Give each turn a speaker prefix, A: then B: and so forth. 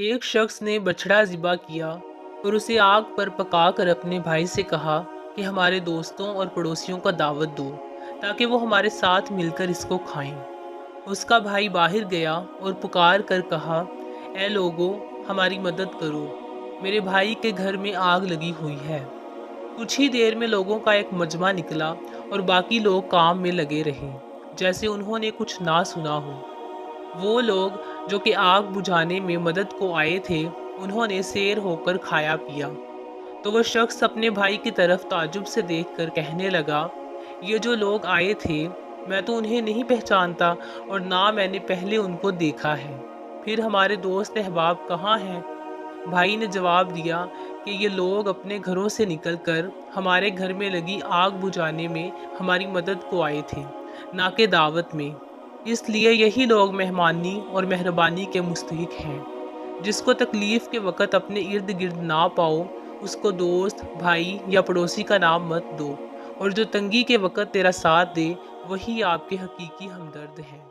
A: ایک شخص نے بچڑا ذبح کیا اور اسے آگ پر پکا کر اپنے بھائی سے کہا کہ ہمارے دوستوں اور پڑوسیوں کا دعوت دو تاکہ وہ ہمارے ساتھ مل کر اس کو کھائیں۔ اس کا بھائی باہر گیا اور پکار کر کہا، اے لوگو، ہماری مدد کرو، میرے بھائی کے گھر میں آگ لگی ہوئی ہے۔ کچھ ہی دیر میں لوگوں کا ایک مجمع نکلا اور باقی لوگ کام میں لگے رہے جیسے انہوں نے کچھ نہ سنا ہو۔ وہ لوگ جو کہ آگ بجھانے میں مدد کو آئے تھے، انہوں نے سیر ہو کر کھایا پیا۔ تو وہ شخص اپنے بھائی کی طرف تعجب سے دیکھ کر کہنے لگا، یہ جو لوگ آئے تھے، میں تو انہیں نہیں پہچانتا اور نہ میں نے پہلے ان کو دیکھا ہے۔ پھر ہمارے دوست احباب کہاں ہیں؟ بھائی نے جواب دیا کہ یہ لوگ اپنے گھروں سے نکل کر ہمارے گھر میں لگی آگ بجھانے میں ہماری مدد کو آئے تھے، نہ کہ دعوت میں۔ اس لیے یہی لوگ مہمانی اور مہربانی کے مستحق ہیں۔ جس کو تکلیف کے وقت اپنے ارد گرد نہ پاؤ، اس کو دوست، بھائی یا پڑوسی کا نام مت دو، اور جو تنگی کے وقت تیرا ساتھ دے، وہی آپ کے حقیقی ہمدرد ہیں۔